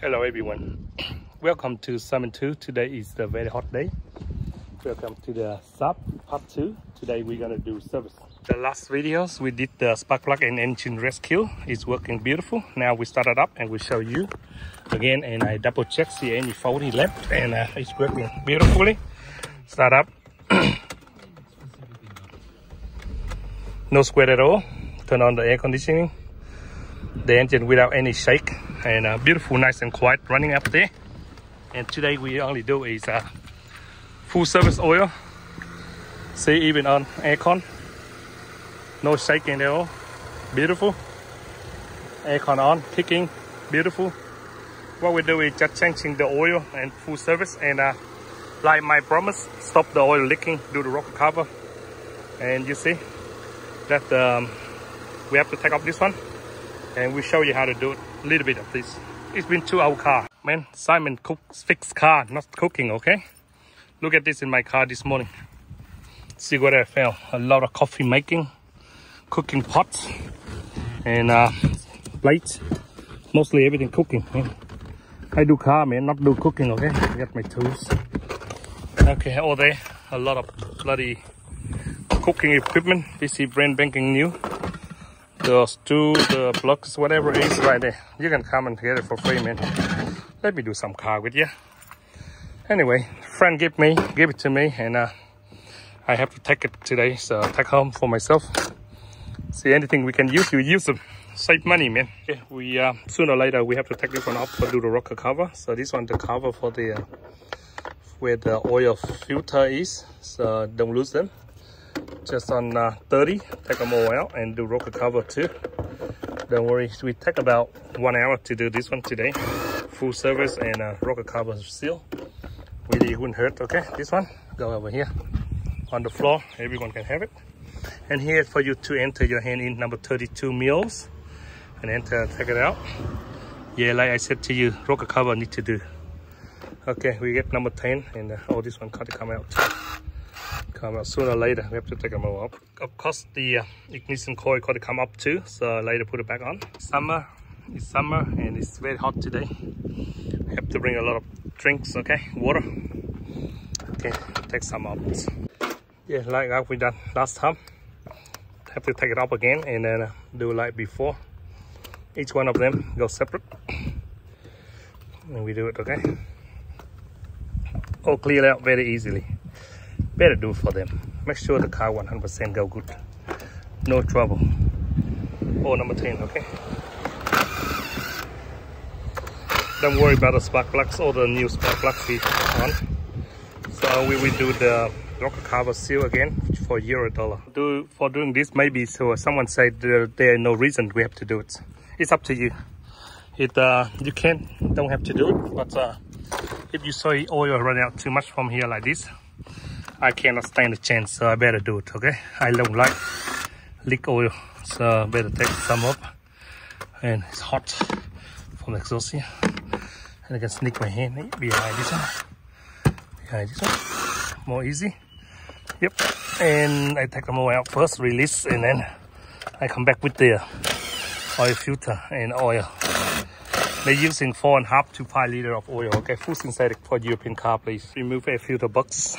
Hello everyone, welcome to Summon 2. Today is the very hot day. Welcome to the Saad part 2. Today we're gonna do service. The last videos we did the spark plug and engine rescue. It's working beautiful. Now we started up and we show you again, and I double check, see any faulty left, and it's working beautifully. Start up. No sweat at all. Turn on the air conditioning. The engine without any shake, and beautiful, nice and quiet running up there. And today we only do is full service oil. See, even on aircon, no shaking at all. Beautiful. Aircon on, kicking, beautiful. What we do is just changing the oil and full service, and like my promise, stop the oil leaking, do the rocker cover. And you see that we have to take off this one, and we show you how to do it. A little bit of this. It's been 2 hour car. Man, Simon cooks, fix car, not cooking, okay? Look at this in my car this morning. See what I found. A lot of coffee making, cooking pots, and plates. Mostly everything cooking, man. I do car, man, not do cooking, okay? I got my tools. Okay, all there. A lot of bloody cooking equipment. This is brand banking new. The stew, the plugs, whatever it is right there. You can come and get it for free, man. Let me do some car with you. Anyway, friend give it to me, and I have to take it today, so take home for myself. See, anything we can use, you use them. Save money, man. Okay, we sooner or later we have to take this one off to do the rocker cover. So this one, the cover for the where the oil filter is, so don't lose them. Just on 30, take them all out and do rocker cover too. Don't worry, we take about 1 hour to do this one today. Full service and rocker cover seal. Really wouldn't hurt. Okay, this one go over here on the floor. Everyone can have it. And here for you to enter your hand in number 32 mils and enter, take it out. Yeah, like I said to you, rocker cover need to do. Okay, we get number 10, and oh, this one got to come out. Come out sooner or later. We have to take them all up. Of course, the ignition coil got to come up too, so later put it back on. Summer, it's summer and it's very hot today. I have to bring a lot of drinks, okay, water. Okay, take some out. Yeah, like we done last time. Have to take it up again and then do like before. Each one of them go separate, and we do it, okay. All clear out very easily. Better do for them. Make sure the car 100% go good. No trouble. Oh, number 10, okay. Don't worry about the spark plugs or the new spark plugs we on. So we will do the rocker cover seal again for $1. For doing this, maybe so someone said there is no reason we have to do it. It's up to you. You don't have to do it, but if you saw oil run out too much from here like this, I cannot stand a chance, so I better do it, okay? I don't like leak oil, so I better take some up. And it's hot from the exhaust here. And I can sneak my hand behind this one. Behind this one. More easy. Yep. And I take them all out first, release, and then I come back with the oil filter and oil. They're using 4.5 to 5 liters of oil, okay? Full synthetic for European car, please. Remove air filter box.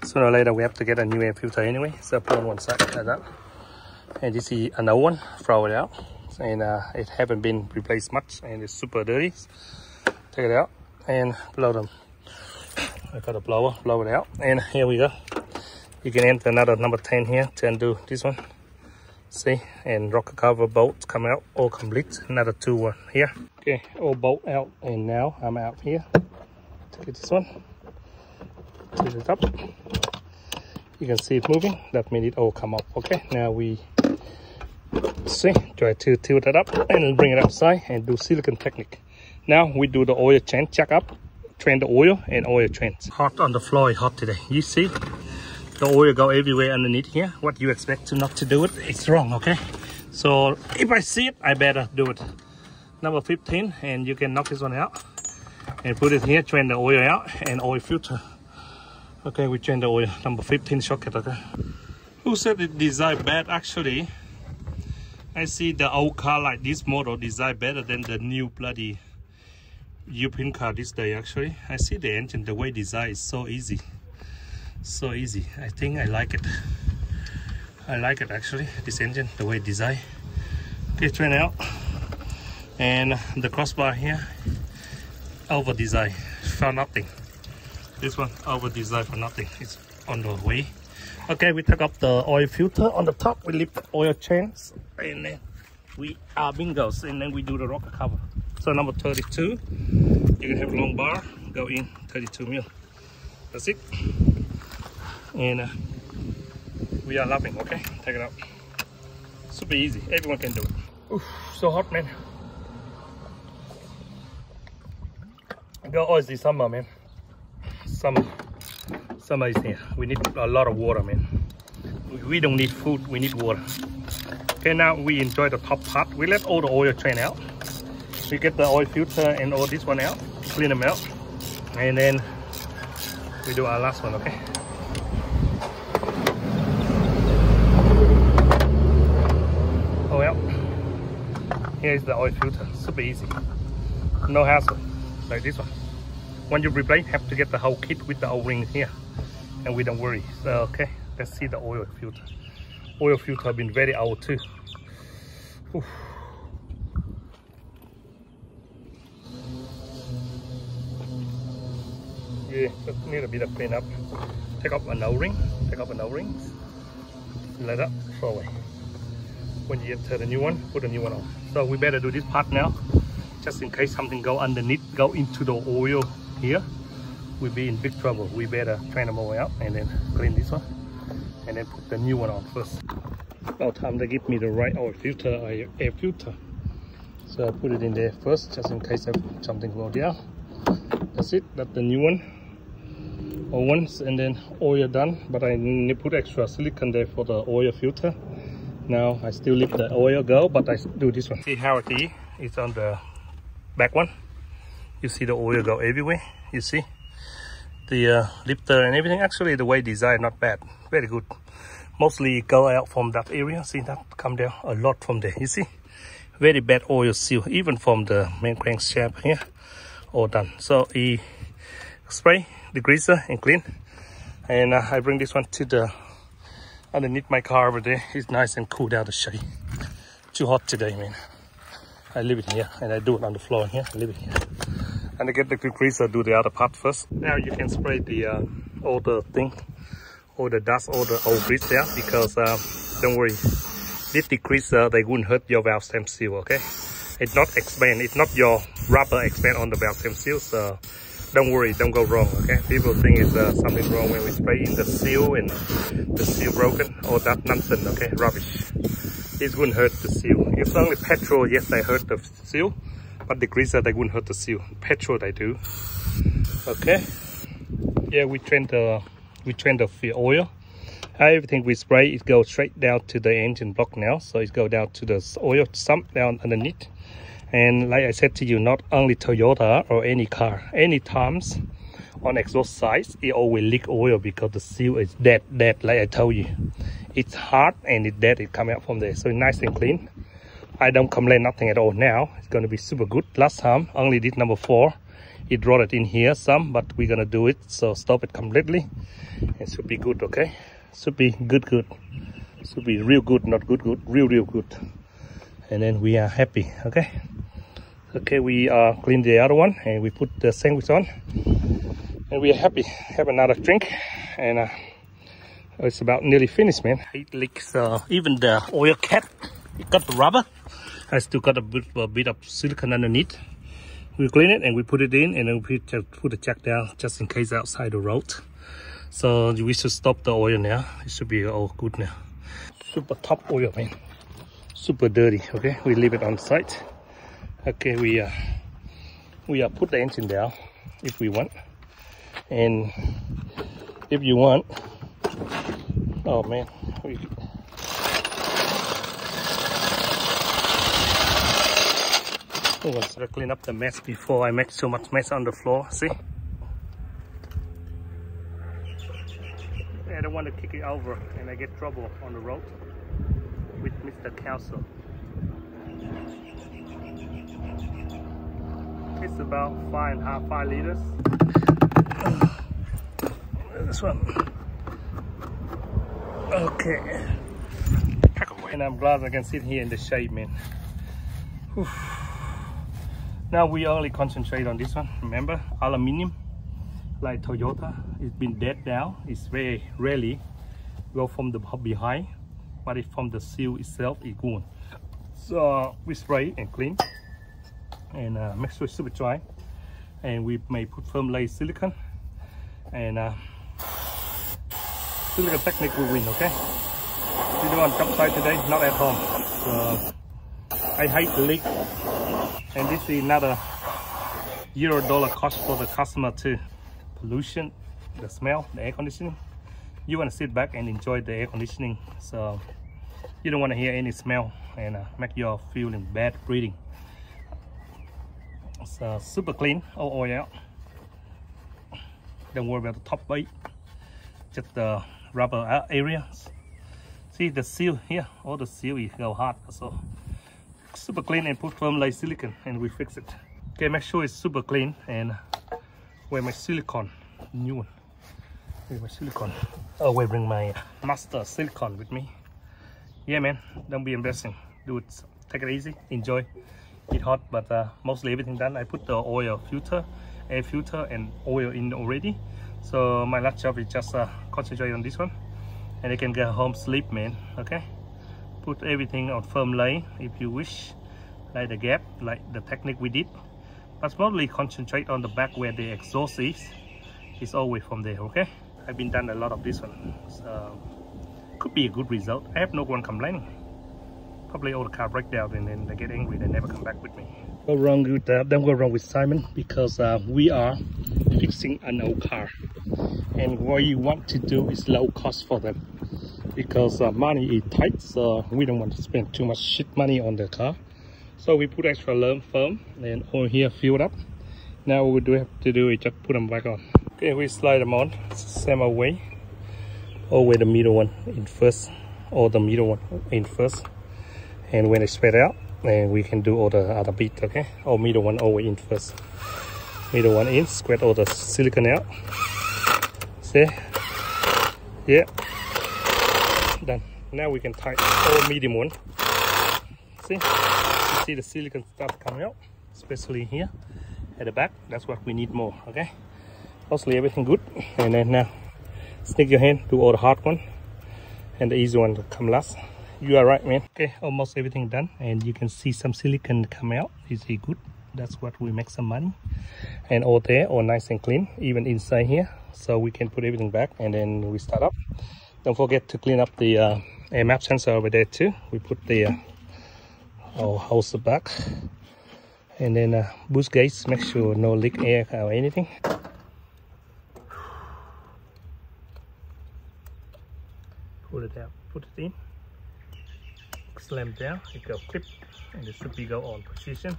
Sooner or later we have to get a new air filter anyway, so put on one side like that. And this is another one, throw it out. And it haven't been replaced much, and it's super dirty. Take it out and blow them. I got a blower, blow it out, and here we go. You can enter another number 10 here to undo this one. See, and rocker cover bolts come out, all complete. Another 2 here. Okay, all bolt out, and now I'm out here. Take this one. Tilt it up. You can see it moving. That means it all come up. Okay, now we see, try to tilt it up and then bring it outside and do silicone technique. Now we do the oil change, check up, train the oil and oil change. Hot on the floor, hot today. You see the oil go everywhere underneath here. What you expect to not to do it, it's wrong, okay? So if I see it, I better do it. Number 15, and you can knock this one out and put it here, train the oil out and oil filter. Okay, we change the oil. Number 15 socket, okay. Who said it design bad? Actually, I see the old car like this model design better than the new bloody European car this day actually. I see the engine, the way design is so easy. So easy. I think I like it. I like it actually, this engine, the way design. Okay, train out. And the crossbar here, over design for nothing. This one over design for nothing. It's on the way. Okay, we take up the oil filter on the top. We lift the oil chains, and then we are bingos, and then we do the rocker cover. So number 32, you can have long bar, go in 32 mil. That's it. And we are lapping. Okay, take it out. Super easy. Everyone can do it. Oof, so hot, man. Go oil this summer, man. Summer is here. We need a lot of water, man. We don't need food, we need water. Okay, now we enjoy the top part. We let all the oil drain out. We get the oil filter and all this one out, clean them out, and then we do our last one. Okay. Oh well. Here is the oil filter. Super easy. No hassle. Like this one. When you replace, have to get the whole kit with the O-ring here, and we don't worry. So okay, let's see the oil filter. Oil filter have been very old too. Oof. Yeah, just need a bit of clean up. Take off an O-ring. Take off an O-ring. Let up. Throw away. When you enter the new one, put a new one on. So we better do this part now, just in case something go underneath, go into the oil here, we'll be in big trouble. We better train them all out and then clean this one and then put the new one on first. About time they give me the right oil filter, air filter. So I put it in there first, just in case something go down. That's it. That's the new one. Or once, and then oil done. But I need to put extra silicone there for the oil filter. Now I still leave the oil go, but I do this one. See how it is? It's on the back one. You see the oil go everywhere. You see the lifter and everything. Actually, the way design not bad, very good. Mostly go out from that area. See that come down a lot from there. You see, very bad oil seal, even from the main crankshaft here. All done. So he spray the greaser and clean. And I bring this one to the underneath my car over there. It's nice and cool down the shade. Too hot today, man. I leave it here and I do it on the floor here. I leave it here. And I get the greaser, do the other part first. Now you can spray the all the thing, all the dust, all the old grease there, because don't worry, this degreaser they wouldn't hurt your valve stem seal. Okay, it's not expand, it's not your rubber expand on the valve stem seal, so don't worry, don't go wrong. Okay, people think it's something wrong when we spray in the seal and the seal broken, all that nonsense. Okay, rubbish. It wouldn't hurt the seal. If only petrol, yes, they hurt the seal. But the greaser, they wouldn't hurt the seal. Petrol, they do. Okay. Yeah, we train the oil. Everything we spray, it goes straight down to the engine block now. So it goes down to the oil sump down underneath. And like I said to you, not only Toyota or any car, any times on exhaust sides, it always leak oil because the seal is dead. Like I told you, it's hard and it's dead. It come out from there, so it's nice and clean. I don't complain nothing at all now. It's going to be super good. Last time, only did number 4. It brought it in here some, but we're going to do it. So stop it completely. It should be good, okay? Should be good. Should be real good, not good, real good. And then we are happy, okay? Okay, we clean the other one and we put the sandwich on. And we are happy. Have another drink. And it's about nearly finished, man. It leaks even the oil cap. It got the rubber. I still got a bit of silicone underneath. We clean it and we put it in, and then we put the jack down just in case outside the road. So we should stop the oil now. It should be all good now. Super top oil, man. Super dirty. Okay, we leave it on site. Okay, we put the engine down if we want, and if you want, oh man, I'm gonna clean up the mess before I make so much mess on the floor. See? I don't want to kick it over and I get trouble on the road with Mr. Council. It's about 5 liters. This one. Okay. Pack away. And I'm glad I can sit here in the shade, man. Whew. Now we only concentrate on this one. Remember, aluminium, like Toyota, it's been dead now. It's very rarely go from the behind, but it from the seal itself is good. So we spray and clean and make sure it's super dry, and we may put firm layer silicone, and silicone technique will win. Okay, we do on job site today, not at home. So I hate the leak, and this is another $0 cost for the customer too. Pollution, the smell, the air conditioning. You want to sit back and enjoy the air conditioning, so you don't want to hear any smell and make you feeling bad breathing. So super clean, all oil out. Don't worry about the top weight, just the rubber areas. See the seal here, all the seal is go hard, so super clean, and put firm layer silicone and we fix it. Okay, make sure it's super clean, and wear my silicone, new one. Wear my silicone. Oh, wait, bring my master silicone with me. Yeah, man, don't be embarrassing. Do it, take it easy, enjoy. It's hot, but mostly everything done. I put the oil filter, air filter, and oil in already. So my last job is just concentrate on this one, and I can go home sleep, man. Okay, put everything on firm layer if you wish, like the gap, like the technique we did. But mostly concentrate on the back where the exhaust is. It's always from there. Okay, I've been done a lot of this one, so could be a good result. I have no one complaining. Probably all the car break down and then they get angry, they never come back with me. Go wrong with don't go wrong with Simon, because we are fixing an old car, and what you want to do is low cost for them, because money is tight, so we don't want to spend too much shit money on the car. So we put extra foam and over here filled up. Now what we do have to do is just put them back on. Okay, we slide them on same way. Always the middle one in first, or the middle one in first. And when it's spread out, and we can do all the other bit. Okay, or middle one always in first. Middle one in, spread all the silicone out. See? Yeah. Done. Now we can tie all medium one. See? You see the silicone stuff coming out, especially here at the back. That's what we need more. Okay. Mostly everything good. And then now, sneak your hand, do all the hard one, and the easy one to come last. You are right, man. Okay, almost everything done, and you can see some silicone come out. Is it good? That's what we make some money. And all there, all nice and clean, even inside here. So we can put everything back, and then we start up. Don't forget to clean up the air map sensor over there too. We put the hose back, and then boost gates. Make sure no leak air or anything. Pull it out, put it in. Slam down, it go clip, and it should be go on position.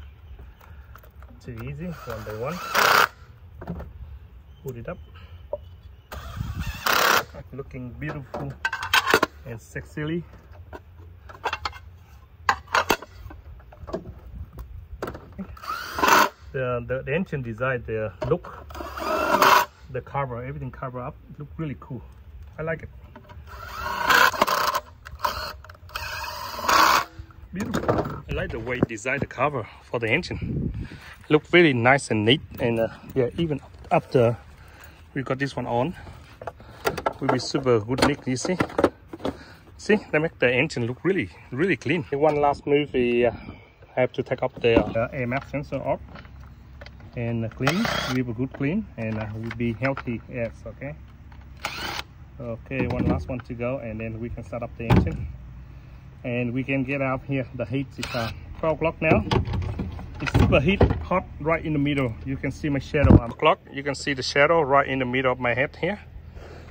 Too easy, one by one. Put it up. Looking beautiful and sexily. The engine design, the look, the cover, everything cover up, look really cool. I like it. Beautiful. I like the way it designed the cover for the engine. Look really nice and neat, and yeah, even after we got this one on, will be super good neat. You see, they make the engine look really clean. One last move, we have to take up the air map sensor off and clean, give a good clean, and will be healthy airs. Okay, one last one to go, and then we can start up the engine. And we can get out here. The heat is 12 o'clock now. It's super hot right in the middle. You can see my shadow on the clock. You can see the shadow right in the middle of my head here.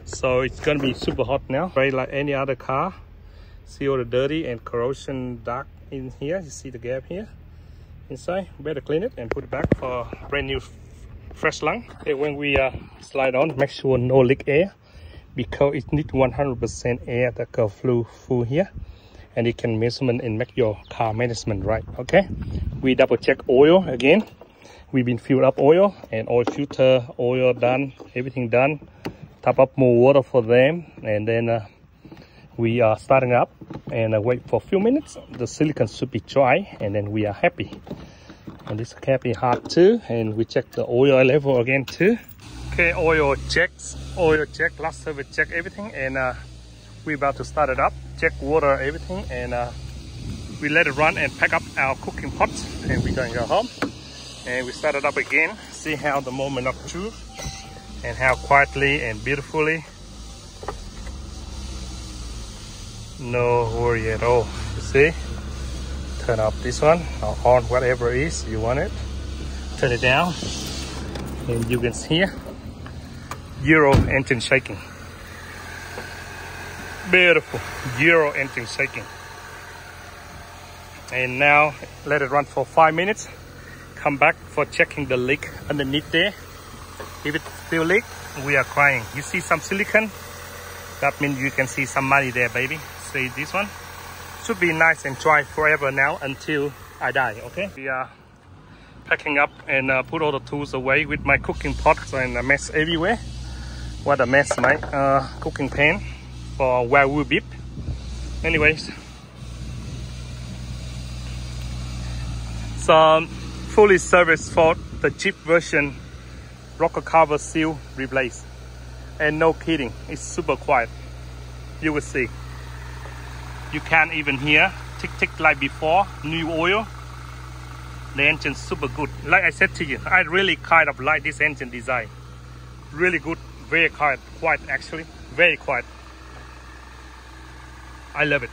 So it's gonna be super hot now, right? Like any other car. See all the dirty and corrosion dark in here. You see the gap here inside. Better clean it and put it back for brand new fresh lung. Okay, when we slide on, make sure no leak air, because it needs 100% air that go through here. And it can measurement and make your car management right. Okay, we double check oil again, we've been filled up oil and oil filter, oil done, everything done. Top up more water for them, and then we are starting up and wait for a few minutes. The silicone should be dry, and then we are happy. And this cap is hot too, and we check the oil level again too. Okay, oil check, last service check everything, and we're about to start it up. Check water, everything, and we let it run and pack up our cooking pot, and we're going to go home. And we start it up again, see how the moment of truth, and how quietly and beautifully. No worry at all, you see. Turn up this one, or on whatever it is you want it. Turn it down, and you can see here, zero engine shaking. Beautiful, zero engine shaking. And now let it run for 5 minutes. Come back for checking the leak underneath there. If it still leak, we are crying. You see some silicone? That means you can see some money there, baby. See this one? Should be nice and dry forever now until I die, okay? We are packing up and put all the tools away with my cooking pots and a mess everywhere. What a mess, mate. Cooking pan for Wagyu beef. Anyways. Some fully serviced for the cheap version rocker cover seal replaced. And no kidding, it's super quiet. You will see. You can't even hear tick tick like before. New oil. The engine's super good. Like I said to you, I really kind of like this engine design. Really good, very quiet actually, very quiet. I love it.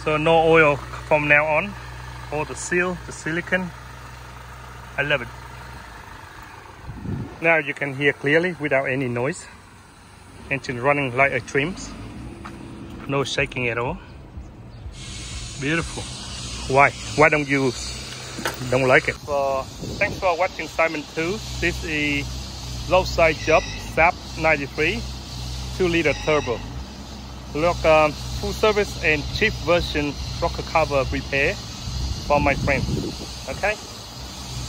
So no oil from now on. All the seal, the silicone. I love it. Now you can hear clearly without any noise. Engine running like a dream. No shaking at all. Beautiful. Why don't you like it? Thanks for watching Simon 2. This is low side job Saad 93 2-liter turbo. Look, full service and cheap version rocker cover repair for my friend. Okay,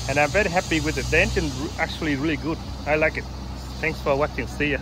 and I'm very happy with it. The engine actually really good. I like it. Thanks for watching. See ya.